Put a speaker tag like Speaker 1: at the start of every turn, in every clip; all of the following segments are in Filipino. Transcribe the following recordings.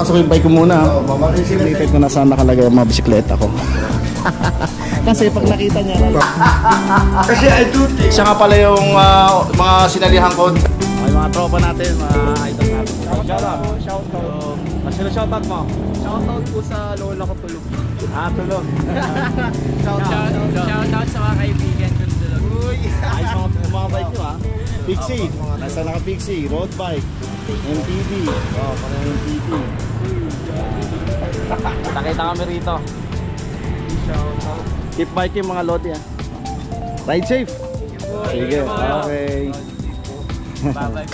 Speaker 1: papasok yung bike ko muna. Significant ko na saan nakalagay ang mga bisikleta ko. Kasi pag nakita niya
Speaker 2: kasi I do think
Speaker 1: siya nga pala yung mga sinalihan ko. Okay, mga tropa natin, mga idol natin. Shoutout. Sino shoutout mo?
Speaker 3: Shoutout po sa lola ko Tulog.
Speaker 1: Tulog.
Speaker 3: Shoutout sa mga kaibigan ko Tulog.
Speaker 1: Uy! Ayos mga bike nyo ha. Pixie. Nasa naka-Pixie. Road bike. MTB. Parang MTB. Nakita kami rito.
Speaker 3: Shoutout.
Speaker 1: Keep biking mga lodi ha. Ride safe. Sige. Okay.
Speaker 3: Bye-bye.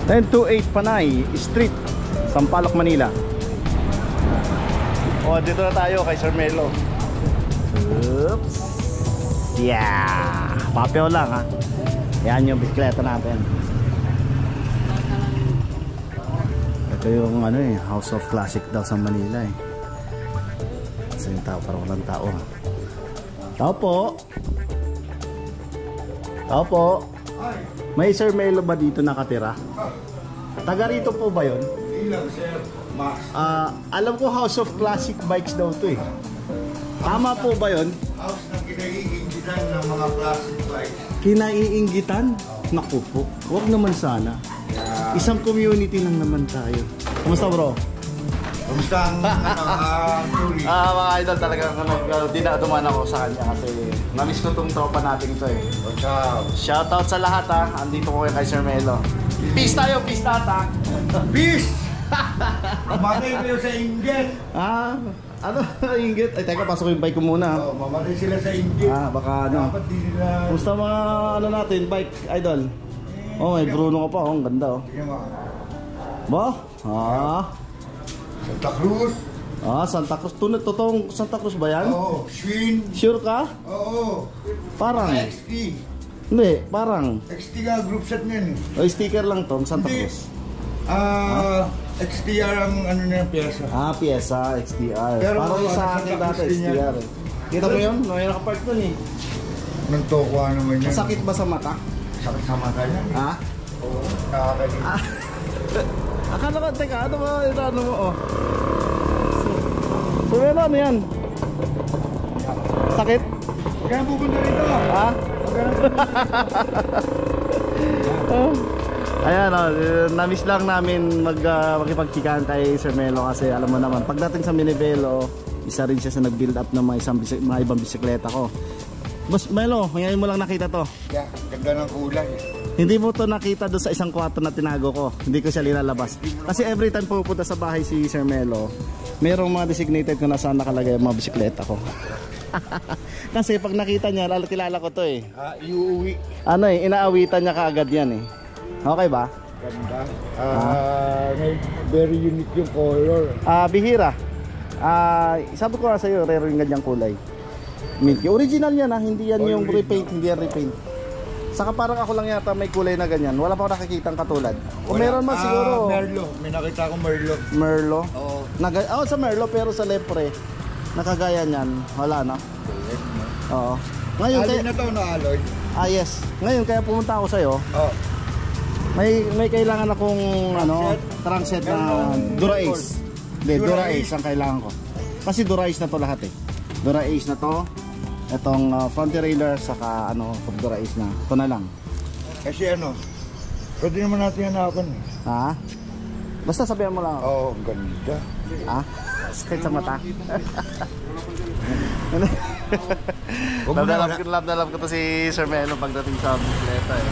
Speaker 1: 1028 Panay Street, Sampaloc, Manila. Dito na tayo kay Sir Melo. Oops. Yeah. Papel lang ha. Yan yung bisikleta natin. Ito yung House of Classic daw sa Manila eh. Kasi yung tao, parang walang tao ha. Tao po. Tao po. May Sir Melo ba dito nakatira? Taga rito po ba yun?
Speaker 2: Hindi lang, sir. Max.
Speaker 1: Alam ko House of Classic Bikes daw to eh. Tama po ba yun?
Speaker 2: House na kinaiingitan ng mga classic bikes.
Speaker 1: Kinaiinggitan? Naku po, huwag naman sana. Isang community lang naman tayo. Kamusta bro?
Speaker 2: Kamusta ang tuloy?
Speaker 1: Mga idol talagang dinadaman ako sa kanya kasi namiss ko tong tropa natin ito eh. Shoutout sa lahat ha. Andito ko kay Sir Melo. Peace tayo, peace tata.
Speaker 2: Peace! Mamatay kayo sa inggit.
Speaker 1: Ano? Inggit? Ay teka, pasok yung bike ko muna.
Speaker 2: Mamatay sila sa inggit.
Speaker 1: Baka ano.
Speaker 2: Dapat di nila...
Speaker 1: Kumusta mga natin, bike idol? May Bruno ka pa, ang ganda oh. Ba?
Speaker 2: Santa Cruz.
Speaker 1: Santa Cruz. Totoong Santa Cruz ba yan?
Speaker 2: Oo. Schwinn.
Speaker 1: Sure ka?
Speaker 2: Oo.
Speaker 1: Parang.
Speaker 2: XT.
Speaker 1: Hindi, parang.
Speaker 2: XT nga group set niyan eh.
Speaker 1: O sticker lang to, Santa Cruz.
Speaker 2: XTR ang ano na yung pyesa.
Speaker 1: Pyesa, XTR.
Speaker 2: Pero
Speaker 1: parang sa akin dati, XTR eh. Kita mo yun? May nakapark dun eh.
Speaker 2: Nagtokwa naman yan.
Speaker 1: Masakit ba sa mata?
Speaker 2: Sakit sa mata yan. Oo. Nakakalit.
Speaker 1: Akala ko, teka, ano ba ano mo oh? So ano yan? Sakit?
Speaker 2: Huwag ka na pupunta rito.
Speaker 1: Ayan na-miss lang namin makipagkikaan kay Sir Melo kasi alam mo naman, pagdating sa Minivelo, isa rin siya sa nag-build up ng mga ibang bisikleta ko. Boss Melo, ngayon mo lang nakita to?
Speaker 2: Yeah, ganda ng kulay.
Speaker 1: Hindi mo to nakita doon sa isang kwarto na tinago ko. Hindi ko siya nilalabas. Kasi every time pupunta sa bahay si Sir Melo, mayroong mga designated ko na saan nakalagay ang mga bisikleta ko. Kasi pag nakita niya, kilala ko to eh.
Speaker 2: Iuwi.
Speaker 1: Inaawitan niya kaagad yan eh. Okay ba?
Speaker 2: Ganda. Very unique yung color.
Speaker 1: Bihira. Sabi ko nga sa'yo, rare yung ganyang kulay. Milky. Original yan ha, hindi yan yung repaint, hindi yan repaint. Saka parang ako lang yata may kulay na ganyan. Wala pa ako nakikitang katulad. Kung meron man siguro.
Speaker 2: Merlo. May nakita akong Merlo.
Speaker 1: Merlo?
Speaker 2: Oo.
Speaker 1: Sa Merlo pero sa Lepre. Nakagaya niyan. Wala na. Oo. Ngayon
Speaker 2: alloy na to na alloy.
Speaker 1: Yes. Ngayon kaya pumunta ako sa'yo.
Speaker 2: Oo.
Speaker 1: May kailangan akong trunk set na Dura-Ace. Hindi, Dura-Ace ang kailangan ko. Kasi Dura-Ace na to lahat eh. Dura-Ace na to. Itong front derailleur saka Dura-Ace na. Ito na lang.
Speaker 2: Kasi pwede naman natin hanapan eh.
Speaker 1: Basta sabihan mo lang.
Speaker 2: Oo, ganda.
Speaker 1: Sakit sa mata. Love na love ko to si Sir Melo pagdating sa bisikleta eh.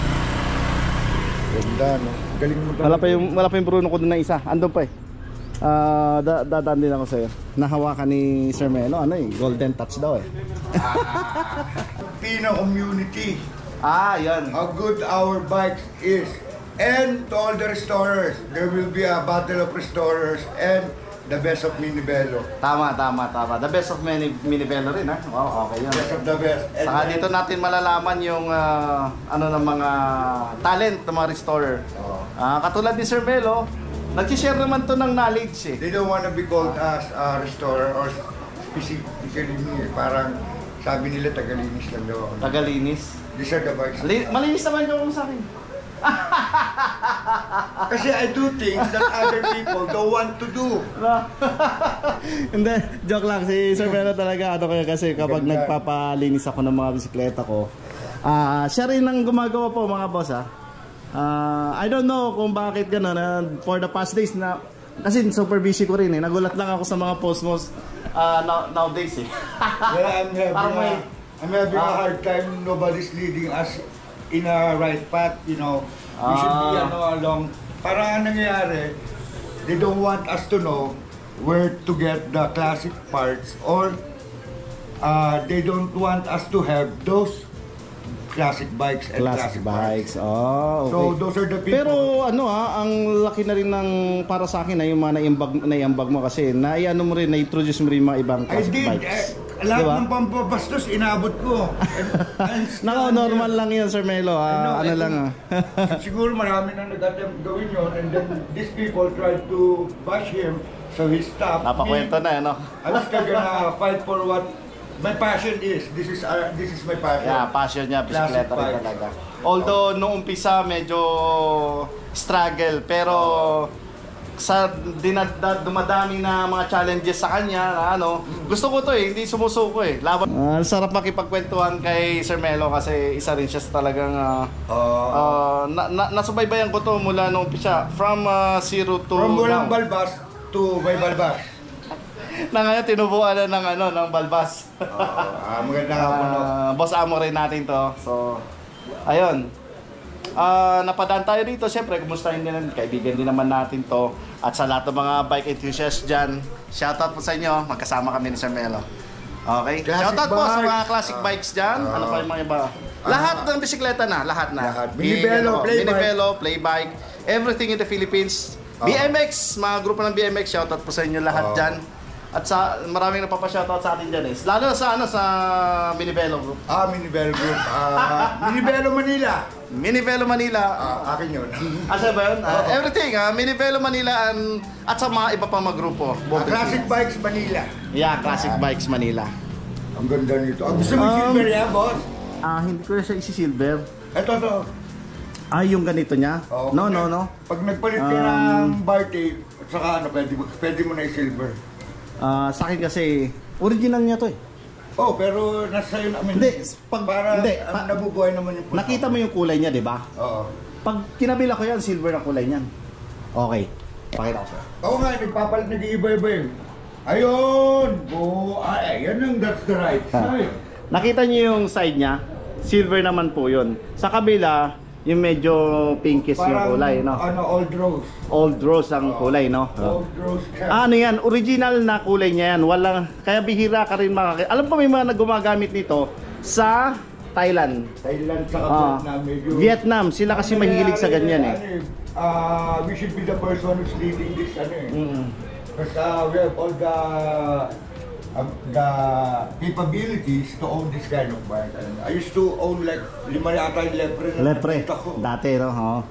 Speaker 2: Ganda no. Galing mo
Speaker 1: Wala pa yung Bruno ko doon na isa. Andun pa eh. Dadaan din ako sa'yo. Nahawakan ni Sir Melo, golden touch daw eh.
Speaker 2: Pino community.
Speaker 1: Yan.
Speaker 2: How good our bike is. And to all the restorers, there will be a battle of restorers and the best of Minivelo.
Speaker 1: Tama. The best of Minivelo rin ha. Wow, okay yan.
Speaker 2: Best of the best. And
Speaker 1: saka dito natin malalaman yung ng mga talent ng mga restorer. Katulad ni Sir Melo, nag-share naman to ng knowledge eh.
Speaker 2: They don't want to be called as a restorer or specifically me. Parang sabi nila tagalinis lang daw ako.
Speaker 1: Tagalinis?
Speaker 2: These are the bikes.
Speaker 1: Malinis naman yung sa akin.
Speaker 2: Kasi I do things that other people don't want to do.
Speaker 1: Hindi, joke lang. Si Sir Melo talaga, ano kaya kasi kapag
Speaker 2: Ganda.
Speaker 1: nagpapalinis ako ng mga bisikleta ko, siya rin ang gumagawa po mga boss ha. I don't know kung bakit gano'n. For the past days na, kasi super busy ko rin eh. Nagulat lang ako sa mga post mo nowadays eh.
Speaker 2: Yeah, I'm having a hard time. Nobody's leading us in a right path, you know. We should be along. Para ang nangyayari, they don't want us to know where to get the classic parts, or they don't want us to have those classic bikes and
Speaker 1: Classic bikes.
Speaker 2: parts.
Speaker 1: Oh, okay.
Speaker 2: So those are the people.
Speaker 1: Pero ano ang laki na rin ng para sa akin na yung mga naiambag mo kasi naiano mo rin, na-introduce mo rin mga ibang
Speaker 2: I
Speaker 1: classic
Speaker 2: did.
Speaker 1: bikes.
Speaker 2: Lahat
Speaker 1: Diba?
Speaker 2: ng pampabastos, inabot ko.
Speaker 1: Nako, normal lang yan, Sir Melo. Ano lang
Speaker 2: Siguro marami na nag-attempt gawin yun, and then these people tried to bash him, so he stopped.
Speaker 1: Napakwento na, ano?
Speaker 2: I was gonna fight for what my passion is. This is my passion.
Speaker 1: Yeah, passion niya, bisikleta
Speaker 2: Classic
Speaker 1: rin
Speaker 2: bikes.
Speaker 1: talaga. Although, nung umpisa, medyo struggle, pero sa dumadami na mga challenges sa kanya, ano, gusto ko to eh, hindi sumusuko eh. Laban. Sarap makipagkwentuhan kay Sir Melo kasi isa rin siya sa talagang nasubaybayan ko to mula nung umpisa, from zero to
Speaker 2: From walang
Speaker 1: now.
Speaker 2: balbas to may balbas.
Speaker 1: Na ngayon tinubuan na ng balbas.
Speaker 2: Maganda nga po, no?
Speaker 1: Boss amo rin natin to. So, ayun. Napadaan tayo dito. Siyempre, kumustahin din, kaibigan din naman natin to. At sa lahat ng mga bike enthusiasts dyan, shoutout po sa inyo. Magkasama kami ni Sir Melo. Okay?
Speaker 2: Classic
Speaker 1: Shoutout po sa
Speaker 2: bikes.
Speaker 1: mga classic bikes dyan. Ano pa yung mga iba? Lahat ng bisikleta na. Lahat na.
Speaker 2: Lahat. Minivelo, playbike.
Speaker 1: Minivelo, playbike. Everything in the Philippines. BMX, mga grupo ng BMX. Shoutout po sa inyo lahat dyan. At sa maraming napapa-shoutout sa atin dyan eh. Lalo na sa sa Minivelo Group.
Speaker 2: Minivelo Group. Minivelo Manila.
Speaker 1: Minivelo Manila.
Speaker 2: Akin yun.
Speaker 1: Asa ba yun? Everything, Minivelo Manila at sa mga iba pang mga grupo.
Speaker 2: Classic Bikes Manila.
Speaker 1: Yeah, Classic Bikes Manila.
Speaker 2: Ang ganda nito. Gusto mo yung silver yan, boss?
Speaker 1: Hindi ko na siya isi-silver.
Speaker 2: Ito.
Speaker 1: Yung ganito niya?
Speaker 2: Oh,
Speaker 1: No.
Speaker 2: Pag nagpalit ka ng bar tape, at saka pwede mo na i-silver.
Speaker 1: Sa akin kasi, original niya to eh.
Speaker 2: Oh, pero nasa sa'yo namin.
Speaker 1: Hindi,
Speaker 2: nabubuhay naman yung
Speaker 1: nakita mo yung kulay niya, di ba?
Speaker 2: Oo.
Speaker 1: Pag kinabila ko yan, silver ang kulay niyan. Okay, pakita ko sa'yo.
Speaker 2: Oo nga, nagpapalit, nag-iiba-iba yun. Ayun! Yan that's the right side.
Speaker 1: Nakita niyo yung side niya? Silver naman po yun. Sa kabila, yung medyo pinkish yung kulay, no?
Speaker 2: Old rose.
Speaker 1: Old rose ang kulay, no?
Speaker 2: Old rose siya.
Speaker 1: Ano yan? Original na kulay niya yan. Walang, kaya bihira ka rin makakita. Alam ko may mga gumagamit nito sa Thailand.
Speaker 2: Thailand sa Vietnam. Medyo
Speaker 1: Vietnam. Sila kasi mahilig sa ganyan eh.
Speaker 2: We should be the person who's leading this, Because we have all the capabilities to own this kind of bike. I used to own like 5 yata yung Lepre.
Speaker 1: Dati, no?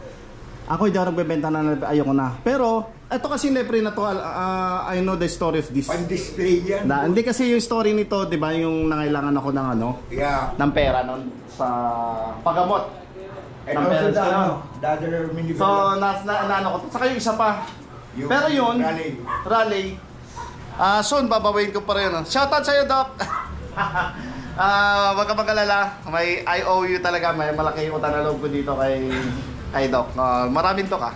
Speaker 1: Ako hindi ako nagbebenta na Lepre. Ayoko na. Pero, ito kasi Lepre na to, I know the story of this.
Speaker 2: Pan-display yan.
Speaker 1: Hindi kasi yung story nito, di ba, yung nangailangan ako ng ng pera nun sa paggamot.
Speaker 2: And also the other minivan.
Speaker 1: So, naano ko. Saka yung isa pa. Pero yun, rally. Soon, babawain ko pa rin. Shoutout sa'yo, Doc! Wag ka mag-alala. May IOU talaga. May malaki utang na loob ko dito kay Doc. Maraming to ka.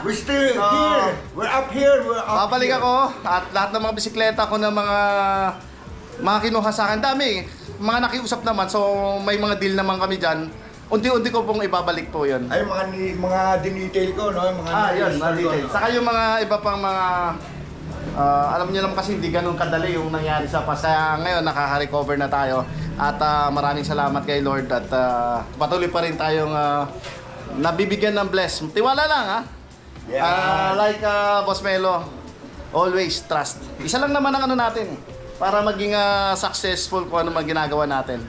Speaker 2: We're still here. We're up here.
Speaker 1: Babalik ako. At lahat ng mga bisikleta ko na mga kinuha sa akin. Dami. Mga nakiusap naman. So, may mga deal naman kami dyan. Unti-unti ko pong ibabalik po yun.
Speaker 2: Ay, mga dinetail ko, no?
Speaker 1: Yun, mga detail. Saka yung mga iba pang mga alam niyo naman kasi hindi ganun kadali yung nangyari sa past. Kaya ngayon nakaka-recover na tayo. At maraming salamat kay Lord. At patuloy pa rin tayong nabibigyan ng bless. Tiwala lang ha.
Speaker 2: Yeah.
Speaker 1: Like Boss Melo, always trust. Isa lang naman ang ano natin para maging successful kung ano man ginagawa natin.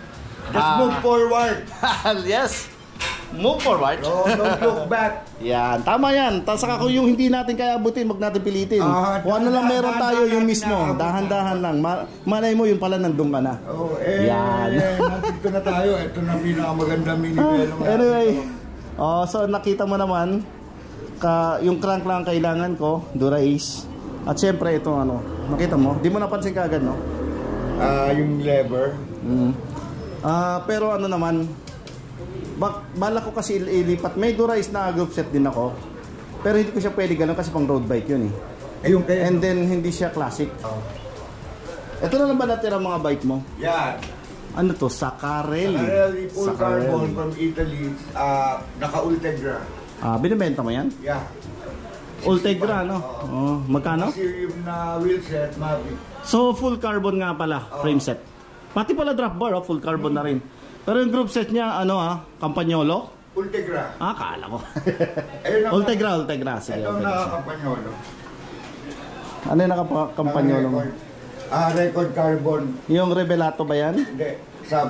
Speaker 2: Just move forward.
Speaker 1: Yes. Move forward.
Speaker 2: No, don't look back.
Speaker 1: Yan, tama yan. Saka kung yung hindi natin kaya abutin, wag natin pilitin. Kung ano lang meron tayo, yung mismo. Dahan-dahan lang. Malay mo, yun pala nandun ka na.
Speaker 2: Yan. Nandito na tayo. Ito na pinakamagandang minivelo.
Speaker 1: Anyway, Oh, so nakita mo naman yung crank lang kailangan ko, Dura Ace. At syempre ito ano, nakita mo, di mo napansin kaagad, no?
Speaker 2: Yung lever.
Speaker 1: Pero ano naman, bala ko kasi ilipat. May Dura Ace na group set din ako. Pero hindi ko siya pwede ganun kasi pang road bike yun eh.
Speaker 2: Yung kaya.
Speaker 1: And then hindi siya classic. Ito na lang ba natira mga bike mo?
Speaker 2: Yeah.
Speaker 1: Ano to? Sacarelli.
Speaker 2: Sacarelli full carbon from Italy. Naka-Ultegra.
Speaker 1: Binibenta mo yan?
Speaker 2: Yeah.
Speaker 1: Ultegra, no? Magkano?
Speaker 2: Kasi yung na wheel set, Mavic.
Speaker 1: So full carbon nga pala, frame set. Pati pala drop bar, full carbon na rin. Pero yung group set niya, ano Campagnolo?
Speaker 2: Ultegra.
Speaker 1: Kala ko.
Speaker 2: Ayun
Speaker 1: Ultegra. Sige,
Speaker 2: ito
Speaker 1: Ultegra.
Speaker 2: naka-Campagnolo.
Speaker 1: Ano yung naka-Campagnolo mo?
Speaker 2: Record carbon.
Speaker 1: Yung Revelato ba yan?
Speaker 2: Hindi, sub.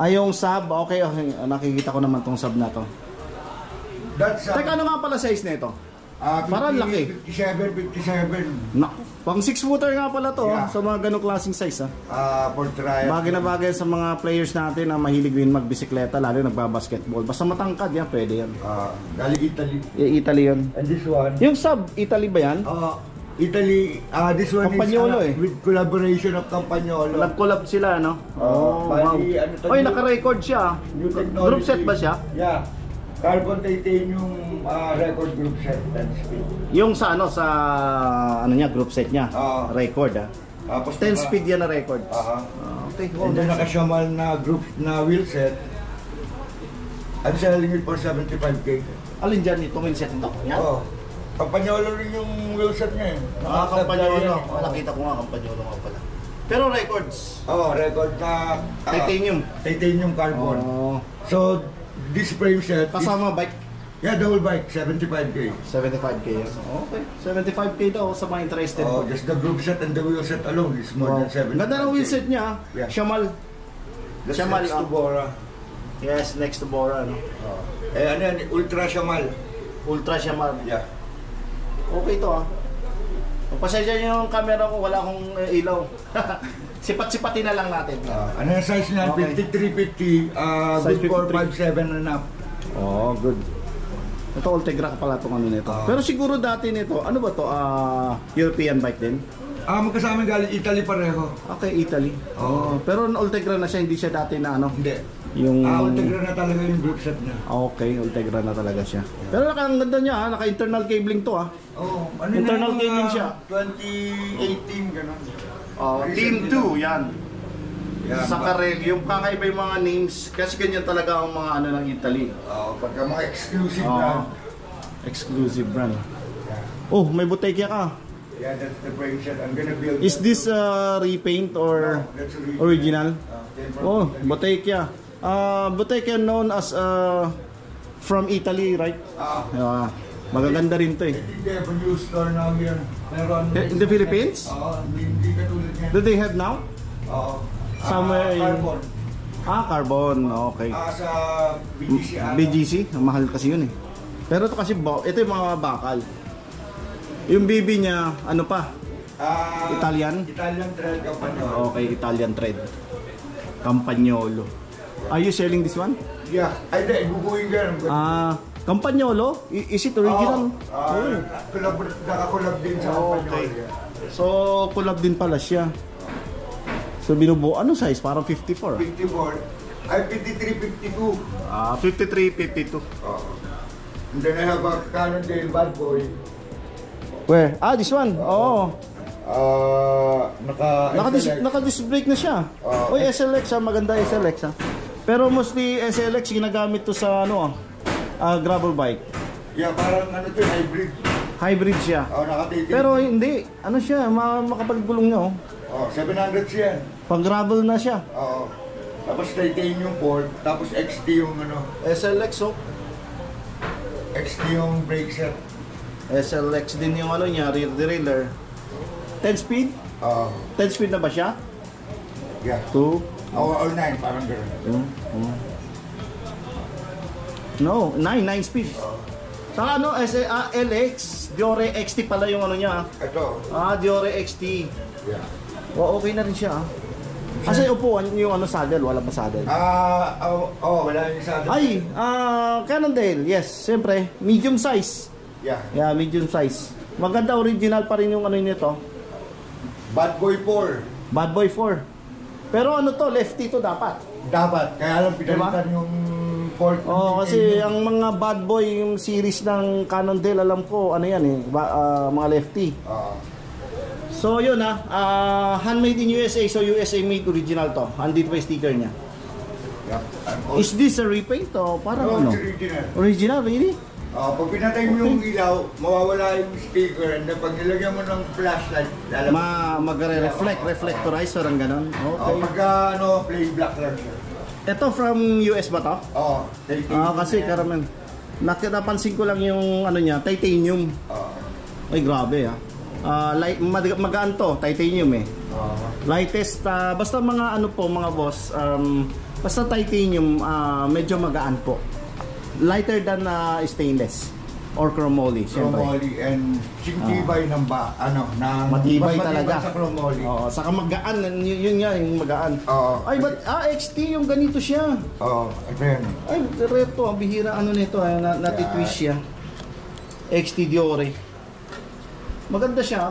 Speaker 1: Yung sub, okay. Nakikita ko naman tong sub na to.
Speaker 2: That's
Speaker 1: Teka, ano nga pala size nito? Parang laki.
Speaker 2: 57.
Speaker 1: Naku, pang 6-footer nga pala to.
Speaker 2: Yeah.
Speaker 1: Sa mga ganong klaseng size.
Speaker 2: For trial.
Speaker 1: Bagay na bagay sa mga players natin na mahilig din magbisikleta, lalo nagbabasketball. Basta matangkad yan, pwede yan.
Speaker 2: Galing Italy.
Speaker 1: Italy yun.
Speaker 2: And this one?
Speaker 1: Yung sub, Italy ba yan?
Speaker 2: Italy, this one
Speaker 1: Campagnolo
Speaker 2: is with collaboration of Campagnolo.
Speaker 1: Nag-collab sila, no? Wow.
Speaker 2: Ano to,
Speaker 1: Oy, naka-record siya.
Speaker 2: New technology.
Speaker 1: Group set ba siya?
Speaker 2: Yeah. Carbon titanium record group set and speed.
Speaker 1: Yung sa niya, group set niya. Record,
Speaker 2: Tapos
Speaker 1: 10 speed yan na records. Okay.
Speaker 2: And then naka-Shamal na group na wheel set. I'm selling it for 75K.
Speaker 1: Alin dyan itong wheel set ito? Yan?
Speaker 2: Campagnolo rin yung wheel set niya eh.
Speaker 1: Campagnolo. Nakita ko nga, Campagnolo nga pala. Pero records.
Speaker 2: Record na
Speaker 1: Titanium.
Speaker 2: Titanium carbon. So, this frame set
Speaker 1: Kasama bike?
Speaker 2: Yeah, the whole bike, 75K.
Speaker 1: 75K yan. Okay. 75K daw sa mga interested.
Speaker 2: Just the group set and the wheel set alone is more than 75K.
Speaker 1: Ganda ng wheel set niya.
Speaker 2: Yeah.
Speaker 1: Shamal.
Speaker 2: That's
Speaker 1: Shamal,
Speaker 2: next to Bora.
Speaker 1: Yes, next to Bora, no?
Speaker 2: Ano yan, Ultra Shamal.
Speaker 1: Ultra Shamal.
Speaker 2: Yeah.
Speaker 1: Okay to Pasensya niyo yung camera ko, wala akong ilaw. Sipat-sipatin na lang natin.
Speaker 2: Ano yung size niyan?
Speaker 1: Okay.
Speaker 2: 5350,
Speaker 1: Size
Speaker 2: good for
Speaker 1: 53.
Speaker 2: 5'7 and up.
Speaker 1: Good. Ito Ultegra ka pala itong ano nito. Pero siguro dati nito, ano ba to? European bike din?
Speaker 2: Magkasama galing Italy pareho.
Speaker 1: Okay, Italy. Pero Ultegra na siya, hindi siya dati na ano?
Speaker 2: Hindi.
Speaker 1: Yung
Speaker 2: Ultegra na talaga yung group set niya.
Speaker 1: Okay, Ultegra na talaga siya. Pero ang ganda niya, naka-internal cabling to
Speaker 2: Ano
Speaker 1: internal
Speaker 2: na
Speaker 1: cabling siya.
Speaker 2: 2018 gano'n.
Speaker 1: Team 2 yan.
Speaker 2: Yeah,
Speaker 1: Sacarelli, yung kakaiba yung mga names, kasi ganyan talaga ang mga ano ng Italy.
Speaker 2: Pagka mga exclusive brand.
Speaker 1: Exclusive brand. May Bottega ka.
Speaker 2: Yeah, that's the frame set. I'm gonna build.
Speaker 1: Is this repaint or
Speaker 2: No, that's
Speaker 1: original?
Speaker 2: Came from Italy.
Speaker 1: Bottega. Bottega known as from Italy, right? Magaganda rin to eh.
Speaker 2: They have a new store now here. Meron.
Speaker 1: In the Philippines?
Speaker 2: Hindi katulad niya.
Speaker 1: Do they have now? Somewhere in...
Speaker 2: Carbon.
Speaker 1: Carbon. Okay.
Speaker 2: Sa BGC.
Speaker 1: BGC? Ang mahal kasi yun eh. Pero ito kasi, ito yung mga bakal. Yung BB niya, ano pa? Italian?
Speaker 2: Italian Thread Campagnolo.
Speaker 1: Okay, Italian thread. Campagnolo. Are you selling this one?
Speaker 2: Yeah. Ay, di. Guguhin ka.
Speaker 1: Campagnolo? Is it original?
Speaker 2: Nakakulab din sa Campagnolo.
Speaker 1: So, collab din pala siya. So, binubuo. Ano size? Parang 54.
Speaker 2: 54. Ay, 53, 52.
Speaker 1: 53, 52.
Speaker 2: And then I have a Cannondale Bad Boy.
Speaker 1: Where? This one.
Speaker 2: Naka-SLX.
Speaker 1: Naka-disc brake na siya. SLX maganda SLX Pero mostly SLX ginagamit to sa gravel bike.
Speaker 2: Yeah, parang hybrid.
Speaker 1: Hybrid siya.
Speaker 2: Nakatitig.
Speaker 1: Pero hindi, siya, makapaggulong niya
Speaker 2: 700 siya.
Speaker 1: Pang gravel na siya.
Speaker 2: Tapos titanium port, tapos XT yung
Speaker 1: SLX
Speaker 2: XT yung brake set.
Speaker 1: SLX din yung niya, rear derailleur. 10 speed? 10 speed na ba siya?
Speaker 2: Yeah.
Speaker 1: 2
Speaker 2: or 9, parang gano'n.
Speaker 1: No, 9 speed. Saka LX, Diore XT pala yung niya.
Speaker 2: Ito.
Speaker 1: Diore XT.
Speaker 2: Yeah.
Speaker 1: Okay na rin siya. Kasi upuan yung ano saddle, wala pa saddle.
Speaker 2: Wala yung saddle.
Speaker 1: Ay, Cannondale, yes, siyempre, medium size.
Speaker 2: Yeah.
Speaker 1: Yeah, medium size. Maganda, original pa rin yung ano nito.
Speaker 2: Bad Boy 4.
Speaker 1: Bad Boy 4. Pero ano to, lefty to dapat.
Speaker 2: Dapat, kaya lang pinalitan yung port.
Speaker 1: Kasi ang mga Bad Boy, yung series ng Cannondale, alam ko, ano yan eh, mga lefty. So yun handmade in USA, so USA made original to. Andito pa yung sticker niya.
Speaker 2: Yeah.
Speaker 1: Is this a repaint o parang
Speaker 2: No,
Speaker 1: ano?
Speaker 2: it's original.
Speaker 1: Original, really?
Speaker 2: Pag pinatay mo yung ilaw, mawawala yung speaker, and then pag nilagyan mo ng flashlight, lalabas.
Speaker 1: Reflectorize, parang ganon. Okay.
Speaker 2: Pagka plain black lang siya.
Speaker 1: Ito from US ba to? Kasi karamihan. Napansin ko lang yung ano niya, titanium. Ay grabe magaan to, titanium eh. Lightest, basta mga ano po mga boss, basta titanium, medyo magaan po. Lighter than stainless or chromoly, syempre.
Speaker 2: Chromoly and singtibay ng
Speaker 1: matibay talaga.
Speaker 2: Sa chromoly.
Speaker 1: Saka magaan, yun nga yung magaan. Ay, XT yung ganito siya.
Speaker 2: Ito yan.
Speaker 1: Ay, reto, ang bihira nito, natitwist siya. XT Diore. Maganda siya.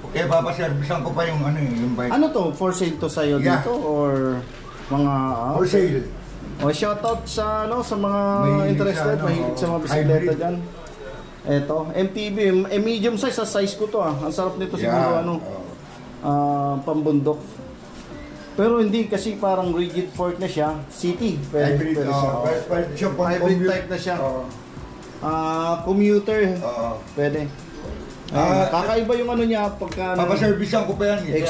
Speaker 2: Okay, papaservisan ko pa yung yung bike.
Speaker 1: Ano to? For sale to sa'yo dito? Or mga...
Speaker 2: For sale.
Speaker 1: Shoutout sa mga interested, mahilig sa mga bisikleta dyan. Eto, MTB, medium size, sa size ko to Ang sarap nito siguro, pambundok. Pero hindi kasi parang rigid fork na siya, city. Pwede siya. Hybrid type na siya. Commuter, pwede. Kakaiba yung ano niya pagka...
Speaker 2: Papaservisan ko pa yan.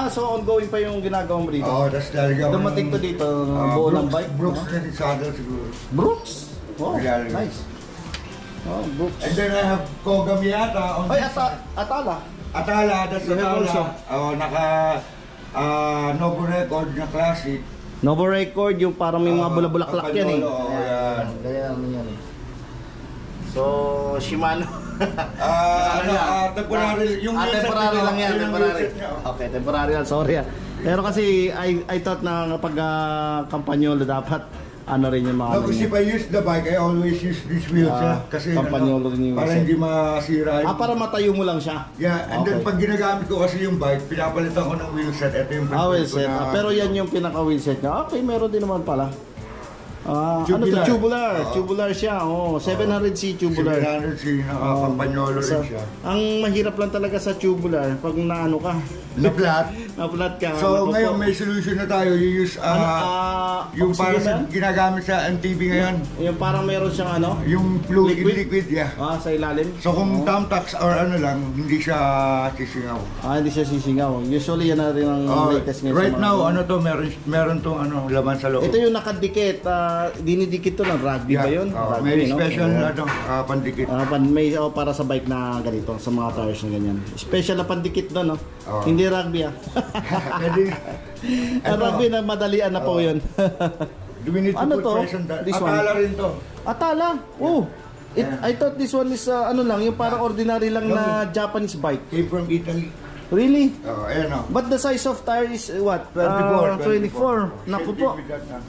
Speaker 1: So ongoing pa yung ginagawa mo dito?
Speaker 2: Tapos lalagyan ko
Speaker 1: dumating to dito, buo ng bike?
Speaker 2: Brooks na yung saddle siguro.
Speaker 1: Brooks? Wow, nice. Brooks.
Speaker 2: And then I have Kogami yata.
Speaker 1: Ay, Atala.
Speaker 2: Atala, that's Atala. Naka Novo Record na classic.
Speaker 1: Novo Record, yung parang may mga bulabulaklak yan eh.
Speaker 2: Yan.
Speaker 1: So, Shimano.
Speaker 2: Temporary.
Speaker 1: Temporary lang yan, temporary. Okay, temporary lang, sorry Pero kasi, I thought na kapag Campagnolo dapat, rin yung mga...
Speaker 2: If I use the bike, I always use these wheels kasi
Speaker 1: Campagnolo rin yung
Speaker 2: para hindi masira.
Speaker 1: Para matayo mo lang siya?
Speaker 2: Yeah, and then pag ginagamit ko kasi yung bike, pinapalitan ko ng wheelset. Ito yung
Speaker 1: wheelset. Pero yan yung pinaka-wheelset niya. Okay, meron din naman pala. Tubular. Tubular siya. 700C tubular.
Speaker 2: 700C, naka-Campagnolo rin siya.
Speaker 1: Ang mahirap lang talaga sa tubular, pag naano ka. Na-flat ka.
Speaker 2: So ngayon may solution na tayo. You use yung parang ginagamit sa MTB ngayon.
Speaker 1: Yung parang meron siyang
Speaker 2: yung liquid,
Speaker 1: sa ilalim.
Speaker 2: So kung thumbtacks or lang, hindi siya sisingaw.
Speaker 1: Hindi siya sisingaw. Usually yan na rin ang latest ngayon.
Speaker 2: Right now, meron tong laman sa loob.
Speaker 1: Ito yung nakadikit. Dinidikit to ng rugby ba yun?
Speaker 2: May special pandikit.
Speaker 1: May para sa bike na ganito, sa mga tires na ganyan. Special na pandikit doon, hindi rugby Ang rugby na madalian na po yun.
Speaker 2: Do we need to put price on that? Atala rin to.
Speaker 1: Atala? I thought this one is yung parang ordinary lang na Japanese bike.
Speaker 2: Came from Italy.
Speaker 1: Really?
Speaker 2: Ayan
Speaker 1: But the size of tire is what? 24. Naku po.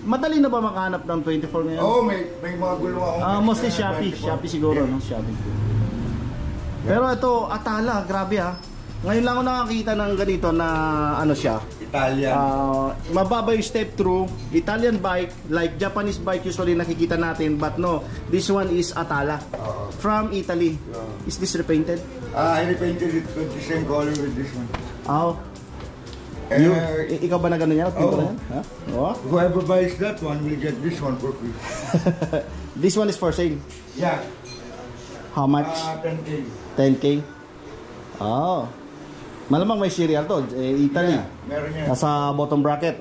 Speaker 1: Madali na ba makahanap ng 24 ngayon?
Speaker 2: May mga gulong ako.
Speaker 1: Mostly Shopee. Shopee siguro, Shopee. Pero ito, Atala, grabe Ngayon lang ako nakakita ng ganito na siya.
Speaker 2: Italian.
Speaker 1: Mababa yung step through. Italian bike, like Japanese bike usually nakikita natin. But no, this one is Atala. From Italy. Is this repainted?
Speaker 2: I repainted it with the same color with this one.
Speaker 1: Ikaw ba na gano'n yan?
Speaker 2: Whoever buys that one will get this one for free.
Speaker 1: This one is for sale?
Speaker 2: Yeah.
Speaker 1: How much?
Speaker 2: 10K.
Speaker 1: 10K? Malamang may serial to, Italy.
Speaker 2: Meron yan.
Speaker 1: Nasa bottom bracket.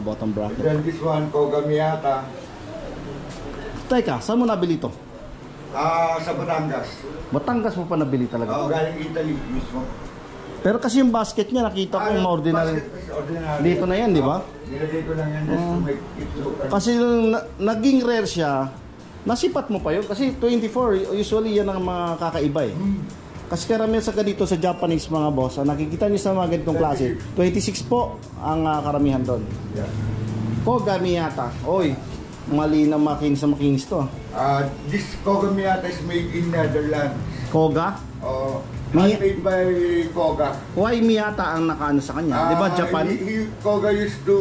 Speaker 1: Bottom bracket.
Speaker 2: Then this one, Kogami yata.
Speaker 1: Teka, saan mo nabili to?
Speaker 2: Sa Batangas.
Speaker 1: Batangas mo pa nabili talaga?
Speaker 2: Galing Italy mismo.
Speaker 1: Pero kasi yung basket niya nakita ko ordinary. Dito na yan, di ba?
Speaker 2: Nilagay ko lang yan just to make it look.
Speaker 1: Kasi naging rare siya, nasipat mo pa yun. Kasi 24, usually yan ang mga kakaiba Kasi karamihan sa ganito sa Japanese mga boss, nakikita niyo sa mga ganitong klase, 26 po ang karamihan doon.
Speaker 2: Yeah.
Speaker 1: Koga Miyata. Oy, mali na makinis to.
Speaker 2: This Koga Miyata is made in Netherlands.
Speaker 1: Koga?
Speaker 2: Made by Koga.
Speaker 1: Why Miyata ang nakaano sa kanya? Di ba Japan?
Speaker 2: Koga used to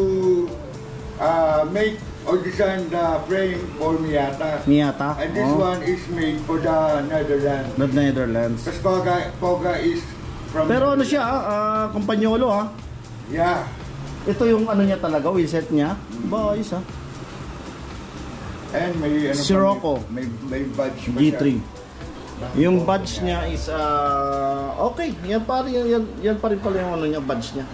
Speaker 2: make or design the frame for Miyata.
Speaker 1: Miyata?
Speaker 2: And this one is made for the Netherlands.
Speaker 1: The Netherlands.
Speaker 2: Because Koga is from...
Speaker 1: Pero ano siya, kumpanyolo ha?
Speaker 2: Yeah.
Speaker 1: Ito yung ano niya talaga, wheelset niya. Ba, ayos ha?
Speaker 2: And may ano
Speaker 1: Sirocco.
Speaker 2: May badge pa
Speaker 1: G3.
Speaker 2: siya.
Speaker 1: Yung badge niya is okay. Yan pa rin pala yung ano niya, badge niya.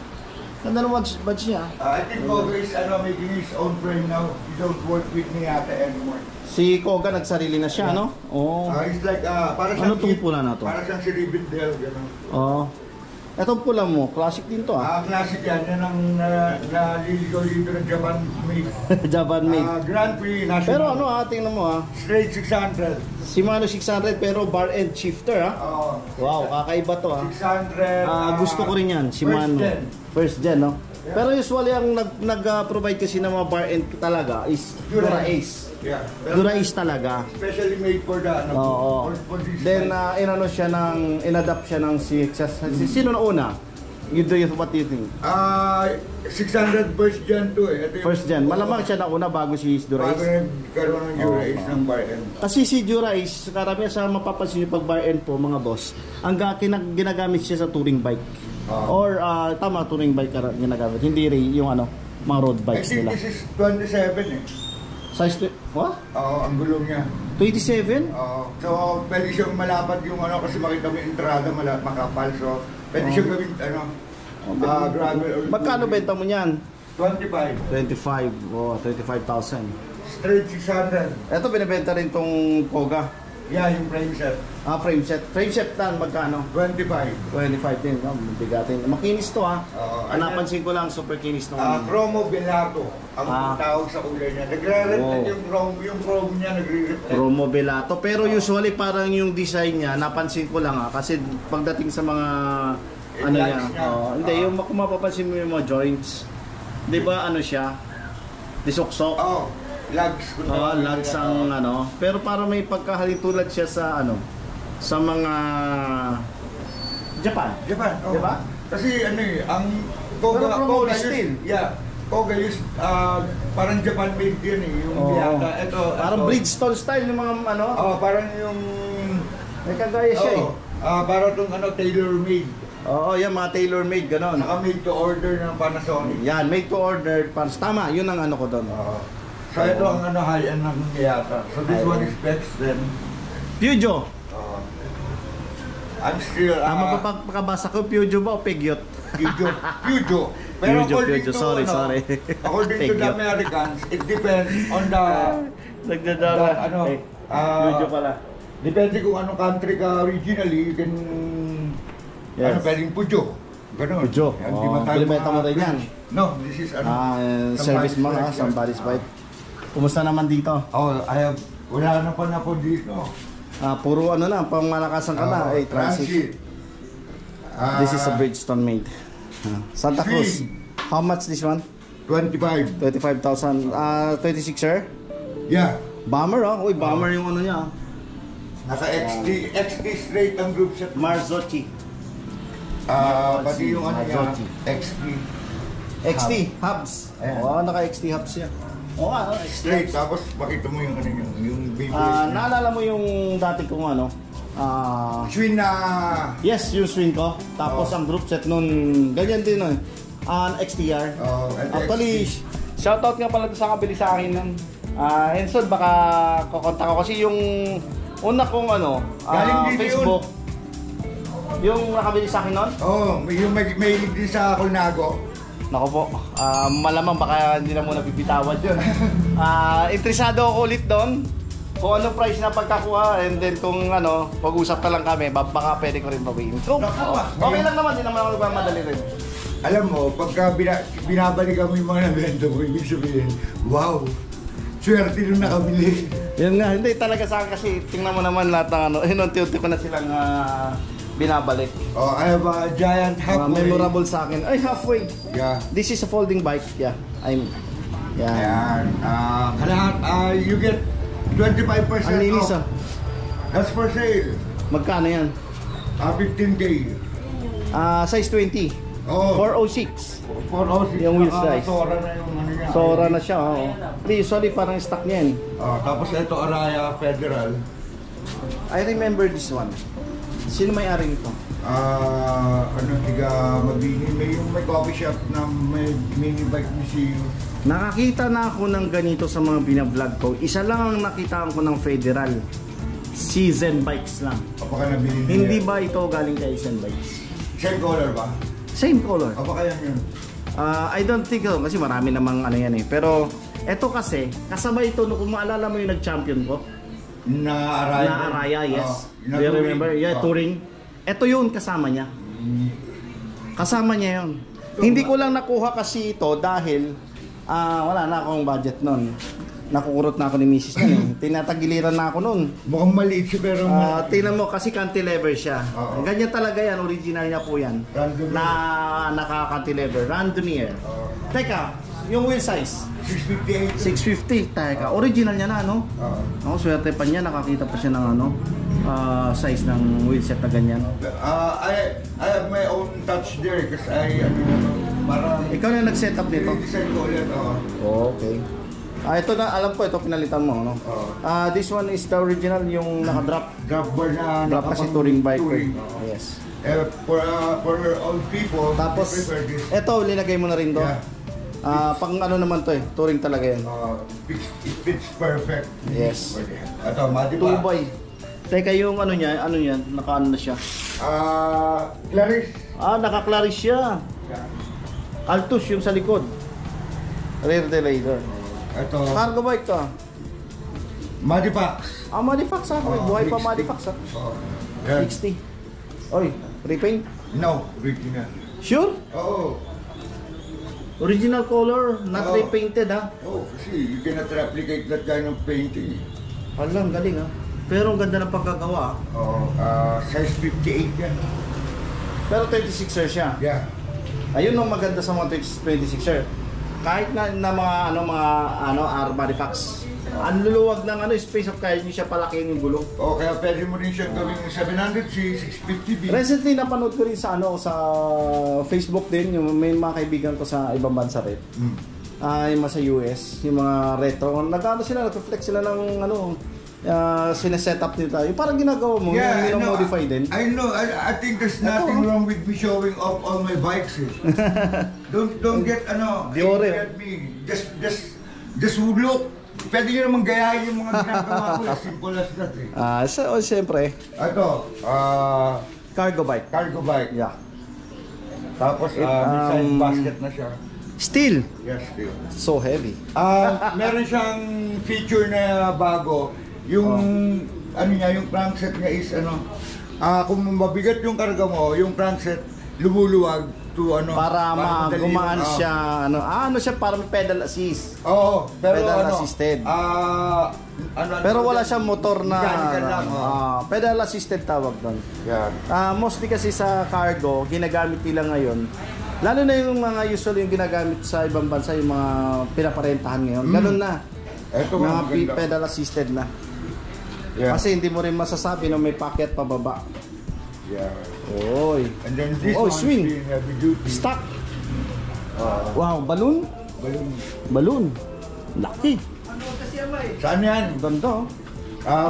Speaker 1: Ganda ng badge niya.
Speaker 2: I think Koga is making his own frame now. He don't work with Miyata anymore.
Speaker 1: Si Koga nagsarili na siya, no? Oo.
Speaker 2: It's like para
Speaker 1: Ano tong pula na to?
Speaker 2: Para siyang si Rivendell, gano'n.
Speaker 1: Oo. Etong pula mo, classic din to
Speaker 2: Classic yan. Yan ang naliligaw dito ng Japan made.
Speaker 1: Japan made.
Speaker 2: Grand Prix National.
Speaker 1: Pero ano tingnan mo
Speaker 2: Straight 600.
Speaker 1: Shimano 600 pero bar end shifter Wow, kakaiba to
Speaker 2: 600.
Speaker 1: Gusto ko rin yan, Shimano. First gen, no? Yeah. Pero usually ang nag-provide kasi ng mga bar end talaga is Dura Ace.
Speaker 2: Yeah.
Speaker 1: Dura Ace talaga.
Speaker 2: Especially made for the for this.
Speaker 1: Then inano siya inadapt siya ng sino na una? What do you think?
Speaker 2: 600 first gen to Ito
Speaker 1: first gen. Malamang siya na una bago si Dura Ace.
Speaker 2: Bago nagkaroon ng Dura Ace ng bar end.
Speaker 1: Kasi si Dura Ace, karamihan sa mapapansin niyo pag bar end po mga boss, ang ginagamit siya sa touring bike. Or tama, touring bike ginagamit. Hindi rin yung mga road bikes nila.
Speaker 2: I think this is 27
Speaker 1: Size what?
Speaker 2: Ang gulong niya.
Speaker 1: 27?
Speaker 2: So, pwede siyang malapad yung kasi makita mo yung entrada makapal. So, pwede siyang gawin gravel or...
Speaker 1: Magkano benta mo niyan?
Speaker 2: 25.
Speaker 1: 25,000.
Speaker 2: Straight 600.
Speaker 1: Ito binibenta rin tong Koga.
Speaker 2: Yeah, yung frame set.
Speaker 1: Frame set. Frame set tan magkano?
Speaker 2: 25.
Speaker 1: 25 din. Bigatin. Makinis to napansin ko lang super kinis nung
Speaker 2: Chromo Bellato ang tawag sa kulay niya. Nagre-reflect yung chrome niya, nagre-reflect.
Speaker 1: Chromo Bellato. Pero usually parang yung design niya, napansin ko lang kasi pagdating sa mga niya. Hindi, yung kung mapapansin mo yung mga joints. 'Di ba siya? Disuksok.
Speaker 2: Lugs.
Speaker 1: Lugs ang pero para may pagkahalintulad siya sa sa mga Japan. Di ba?
Speaker 2: Kasi ang Koga
Speaker 1: steel.
Speaker 2: Yeah. Koga is parang Japan made yun yung Miyata. Ito
Speaker 1: parang Bridgestone style yung mga
Speaker 2: parang yung
Speaker 1: may kagaya siya
Speaker 2: para tong tailor made.
Speaker 1: Yan mga tailor made ganon.
Speaker 2: Saka made to order ng Panasonic.
Speaker 1: Yan, made to order. Tama, yun ang ko doon.
Speaker 2: So ito ang high-end ng Miyata. So this one is Bex then.
Speaker 1: Peugeot.
Speaker 2: I'm still...
Speaker 1: mapapakabasa ko, Peugeot ba o Peugeot?
Speaker 2: Peugeot. Pero
Speaker 1: Peugeot. Sorry.
Speaker 2: According to the Americans, it depends on the...
Speaker 1: Peugeot pala.
Speaker 2: Depende kung anong country ka originally, you can... pwedeng Peugeot. Ganon.
Speaker 1: Peugeot. Binibenta mo rin yan.
Speaker 2: No, this is
Speaker 1: service mo somebody's bike. Kumusta naman dito?
Speaker 2: Wala na pa na po dito.
Speaker 1: Puro pang malakasan ka na. Transit. This is a Bridgestone made. Santa Cruz. How much this one?
Speaker 2: 25.
Speaker 1: 25,000. 26er?
Speaker 2: Yeah.
Speaker 1: Bomber Uy, bomber yung niya.
Speaker 2: Naka-XT straight ang group set.
Speaker 1: Marzocchi.
Speaker 2: Pati yung XT.
Speaker 1: XT, hubs. Naka-XT hubs yan.
Speaker 2: Straight, tapos makita mo yung baby.
Speaker 1: Naalala mo yung dati kong
Speaker 2: Swing na...
Speaker 1: Yes, yung swing ko. Tapos ang group set nun, ganyan din XTR. Actually, shoutout nga pala sa kabili sa akin nun. Enson, baka kukontak ko kasi yung una kong Facebook. Yung nakabili sa akin nun?
Speaker 2: Yung may din sa Colnago.
Speaker 1: Nako po, malamang baka hindi na muna bibitawan yun. Interesado ako ulit doon kung ano price na pagkakuha and then kung pag-usap ka lang kami, baka pwede ko rin bawiin. So, okay lang naman, hindi naman ako nagmamadali rin.
Speaker 2: Alam mo, pagka binabalikan mo yung mga nabenta mo, ibig sabihin, wow, swerte nung nakabili.
Speaker 1: Yun nga, hindi talaga sa akin kasi tingnan mo naman lahat ng unti-unti ko na silang binabalik.
Speaker 2: Oh, I have a giant halfway.
Speaker 1: Memorable sa akin. Ay, halfway.
Speaker 2: Yeah.
Speaker 1: This is a folding bike. Yeah. Yeah.
Speaker 2: Ayan. You get 25%
Speaker 1: Ang linis
Speaker 2: off. That's for sale.
Speaker 1: Magkano yan?
Speaker 2: 15K.
Speaker 1: Size 20.
Speaker 2: Oh.
Speaker 1: 406.
Speaker 2: 406.
Speaker 1: Yung wheel size.
Speaker 2: Sora na yung ano niya.
Speaker 1: Sora na siya, oo. Usually parang stock niya yan.
Speaker 2: Tapos ito Araya Federal.
Speaker 1: I remember this one. Sino may-ari nito?
Speaker 2: Tiga Mabini. May coffee shop na may mini bike museum.
Speaker 1: Nakakita na ako ng ganito sa mga binablog ko. Isa lang ang nakitaan ko ng Federal. Zen Bikes lang.
Speaker 2: Apaka nabili niya.
Speaker 1: Hindi ba ito galing kay Zen Bikes?
Speaker 2: Same color ba?
Speaker 1: Same color.
Speaker 2: Apaka yan yun.
Speaker 1: I don't think so, kasi marami namang ano yan eh. Pero ito kasi, kasabay ito, kung maalala mo yung nag-champion ko.
Speaker 2: Na Araya.
Speaker 1: Na Araya, yes. Do you
Speaker 2: touring.
Speaker 1: remember? Yeah, touring. Ito yun, kasama niya. Kasama niya yun. Hindi ko lang nakuha kasi ito dahil wala na akong budget nun. Nakukurot na ako ni Mrs. nun eh. Tinatagiliran na ako nun.
Speaker 2: Mukhang maliit siya pero...
Speaker 1: Tingnan mo kasi cantilever siya. Ganyan talaga yan, original niya po yan.
Speaker 2: Random
Speaker 1: na naka-cantilever, randonier. Teka, yung wheel size?
Speaker 2: 658.
Speaker 1: 650. Teka, original niya na, no? Swerte pa niya, nakakita pa siya ng size ng wheel set na ganyan.
Speaker 2: I have my own touch there kasi parang...
Speaker 1: Ikaw na nag-set up nito?
Speaker 2: Design ko ulit,
Speaker 1: Okay. Ito na, alam ko, ito pinalitan mo, no? This one is the original, yung naka-drop.
Speaker 2: Drop bar na...
Speaker 1: Drop kasi touring bike.
Speaker 2: Touring.
Speaker 1: Yes.
Speaker 2: For old people,
Speaker 1: Tapos,
Speaker 2: prefer this.
Speaker 1: ito, linagay mo na rin to.
Speaker 2: Yeah.
Speaker 1: Pang ano naman to eh, touring talaga yan.
Speaker 2: It fits perfect.
Speaker 1: Yes.
Speaker 2: Ito, Madipa.
Speaker 1: 2 by. Teka, yung ano niya, naka-ano na siya.
Speaker 2: Clarice.
Speaker 1: Naka-Clarice siya.
Speaker 2: Yeah.
Speaker 1: Altus yung sa likod. Rear delator.
Speaker 2: Ito,
Speaker 1: Cargo bike to.
Speaker 2: Madipax.
Speaker 1: Madifax buhay pa Madifax
Speaker 2: Yeah.
Speaker 1: 60. Oy, repaint?
Speaker 2: No, original.
Speaker 1: Sure?
Speaker 2: Oo.
Speaker 1: Original color, not repainted
Speaker 2: Kasi you cannot replicate that kind of painting.
Speaker 1: Alam, galing Pero ang ganda ng pagkagawa.
Speaker 2: Size 58 yan.
Speaker 1: Pero 26er siya.
Speaker 2: Yeah.
Speaker 1: Ayun ang maganda sa mga 26er. Kahit na mga Madifax. Ang luluwag ng space of kaya niyo siya palakihin yung gulong.
Speaker 2: Kaya pwede mo rin siyang gawing 700C, 650B.
Speaker 1: Recently napanood ko rin sa sa Facebook din, yung may mga kaibigan ko sa ibang bansa rin. Yung mga sa US, yung mga retro. Nag-flex sila ng sineset up nila. Yung parang ginagawa mo, yung modify din.
Speaker 2: I know. I think there's nothing wrong with me showing off all my bikes. Don't get angry at me. Just look. Pwede nyo naman gayahin yung mga ginagawa ko. Simple as that
Speaker 1: Siyempre.
Speaker 2: Ito,
Speaker 1: Cargo bike.
Speaker 2: cargo bike.
Speaker 1: Yeah.
Speaker 2: Tapos, may side basket na siya.
Speaker 1: Steel.
Speaker 2: Yes, still.
Speaker 1: So heavy.
Speaker 2: Meron siyang feature na bago. Yung, yung crankset niya is, kung mabigat yung karga mo, yung crankset lumuluwag to
Speaker 1: para gumaan siya siya parang pedal assist.
Speaker 2: Pero
Speaker 1: pedal assisted. Pero wala siyang motor na pedal assisted tawag doon.
Speaker 2: Yeah.
Speaker 1: Mostly kasi sa cargo ginagamit nila ngayon. Lalo na yung mga usually yung ginagamit sa ibang bansa, yung mga pinaparentahan ngayon. Ganun na.
Speaker 2: Ito
Speaker 1: mga pedal assisted na.
Speaker 2: Yeah.
Speaker 1: Kasi hindi mo rin masasabi na may pocket pababa.
Speaker 2: Yeah.
Speaker 1: Oy.
Speaker 2: And then this
Speaker 1: swing.
Speaker 2: heavy duty.
Speaker 1: Stock. Wow, balloon. Balloon. Laki.
Speaker 2: Saan yan?
Speaker 1: Ganda.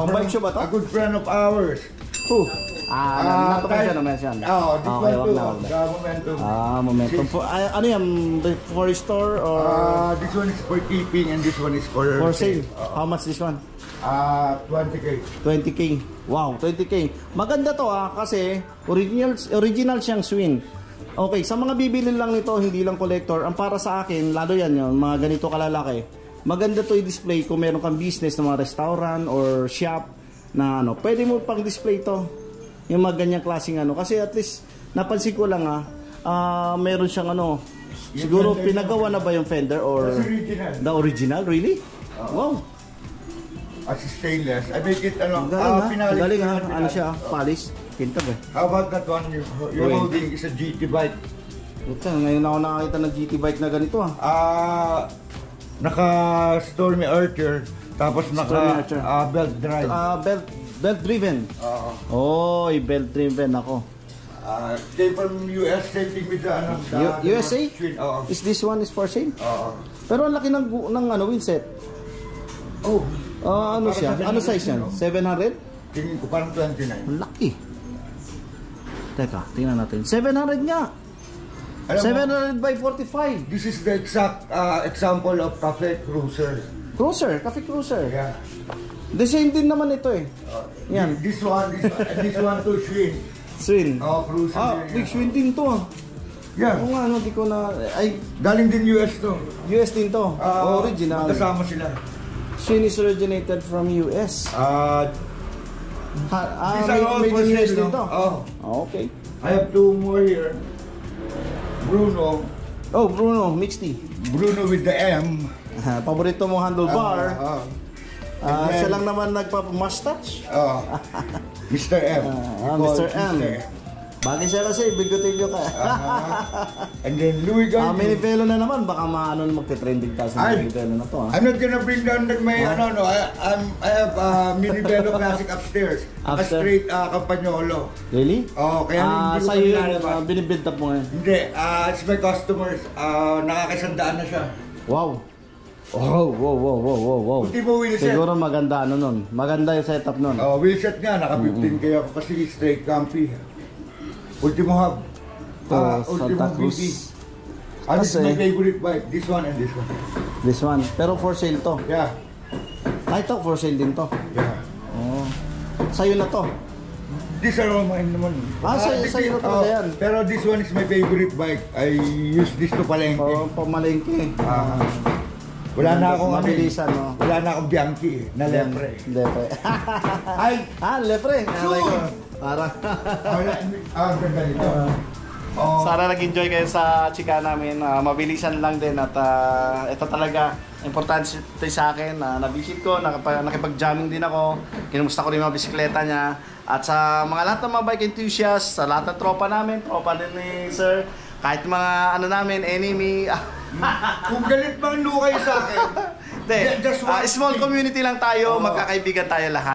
Speaker 1: Bike show ba to?
Speaker 2: A good friend of ours.
Speaker 1: Natupan siya naman siya.
Speaker 2: This one too. The Momentum.
Speaker 1: Momentum. Ano yan? For store or?
Speaker 2: This one is for keeping and this one is for
Speaker 1: sale. How much this one?
Speaker 2: 20K.
Speaker 1: 20K. Wow, 20K. Maganda to kasi original siyang swing. Okay, sa mga bibili lang nito, hindi lang collector, ang para sa akin, lalo yan yun, mga ganito kalalaki. Maganda to i-display kung meron kang business na mga restaurant or shop na pwede mo pang display to. Yung mga ganyang klaseng kasi at least napansin ko lang meron siyang siguro pinagawa na ba yung fender or
Speaker 2: That's original.
Speaker 1: The original, really? Wow.
Speaker 2: as stainless. I make it, ano,
Speaker 1: Galing ha, galing ha.
Speaker 2: pinalitan
Speaker 1: Ano
Speaker 2: nila.
Speaker 1: siya, polish. Kintab eh.
Speaker 2: How about that one you're
Speaker 1: Wait.
Speaker 2: holding is a GT bike?
Speaker 1: Puta, ngayon ako nakakita ng GT bike na ganito ah.
Speaker 2: Naka Stormy Archer, tapos naka
Speaker 1: Stormy Archer.
Speaker 2: belt drive.
Speaker 1: Belt driven.
Speaker 2: Oo.
Speaker 1: Oy, belt driven ako.
Speaker 2: Came from US, same thing with the, ano,
Speaker 1: USA?
Speaker 2: Twin. Oo.
Speaker 1: Is this one is for sale?
Speaker 2: Oo.
Speaker 1: Pero ang laki ng ano wheelset.
Speaker 2: Oh,
Speaker 1: Ano
Speaker 2: Para
Speaker 1: siya?
Speaker 2: sa
Speaker 1: Ano size yan? 700?
Speaker 2: tingin ko parang 29.
Speaker 1: Ang laki. Teka, tingnan natin. 700 nga.
Speaker 2: Alam mo,
Speaker 1: 700 by 45.
Speaker 2: this is the exact example of cafe cruiser.
Speaker 1: Cruiser, cafe cruiser.
Speaker 2: Yeah.
Speaker 1: The same din naman ito eh. Yan.
Speaker 2: This one to Schwinn.
Speaker 1: Swin.
Speaker 2: Oh, cruiser.
Speaker 1: Big Swin din to ah.
Speaker 2: Yeah.
Speaker 1: Oo nga, di ko na... Ay,
Speaker 2: Galing din US to.
Speaker 1: US din to. Original.
Speaker 2: Kasama sila.
Speaker 1: Swin is originated from US.
Speaker 2: These are all
Speaker 1: Made
Speaker 2: for
Speaker 1: in US
Speaker 2: sale,
Speaker 1: din
Speaker 2: no?
Speaker 1: to.
Speaker 2: Oh.
Speaker 1: Okay.
Speaker 2: I have two more here. Bruno.
Speaker 1: Oh, Bruno, mixed tea.
Speaker 2: Bruno with the M.
Speaker 1: Paborito mo handlebar.
Speaker 2: And
Speaker 1: Siya
Speaker 2: then,
Speaker 1: lang naman nagpa-mustache.
Speaker 2: Mr. M. We call
Speaker 1: Mr. M. Bagay siya kasi, bigotilyo ka.
Speaker 2: And then Louis Garnier.
Speaker 1: Minivelo na naman, baka maano na magte-trending tayo sa
Speaker 2: Ay.
Speaker 1: minivelo na to ha.
Speaker 2: I'm not gonna bring down my I have mini Velo Classic upstairs. A
Speaker 1: Upstairs?
Speaker 2: straight Campagnolo.
Speaker 1: Really?
Speaker 2: Kaya hindi ko
Speaker 1: sa'yo yun,
Speaker 2: nilalabas.
Speaker 1: binibuild up mo ngayon.
Speaker 2: Hindi, it's my customers. Nakakasandaan na siya.
Speaker 1: Wow. Wow.
Speaker 2: Ultimo wheelset.
Speaker 1: Siguro maganda ano nun. Maganda yung setup nun.
Speaker 2: Wheelset nga, naka 15 kaya ako kasi straight comfy. Ultimo hub.
Speaker 1: Santa Cruz.
Speaker 2: This is my
Speaker 1: Kasi-
Speaker 2: favorite bike. This one and this one.
Speaker 1: This one. Pero for sale to.
Speaker 2: Yeah.
Speaker 1: Ito, for sale din to.
Speaker 2: Yeah.
Speaker 1: Oh. Sa'yo na to.
Speaker 2: These are all mine naman.
Speaker 1: Sa'yo na talaga yan.
Speaker 2: Pero this one is my favorite bike. I use this to palengke.
Speaker 1: Pamalengke.
Speaker 2: Wala na akong
Speaker 1: Mabilisan, no?
Speaker 2: Wala na akong Bianchi na lepre.
Speaker 1: Lepre.
Speaker 2: Ay!
Speaker 1: Lepre.
Speaker 2: Sure.
Speaker 1: Aray ko. Parang.
Speaker 2: Ganda nito.
Speaker 1: Sana nag-enjoy kayo sa chika namin. Mabilisan lang din at ito talaga importante sa akin. Na-visit ko, nakipag-jamming din ako. Kinumusta ko rin mga bisikleta niya. At sa mga lahat ng mga bike enthusiasts, sa lahat ng tropa namin, tropa din ni Sir, kahit mga ano namin, enemy.
Speaker 2: Kung galit bang kayo sa akin,
Speaker 1: Small community lang tayo, magkakaibigan tayo lahat.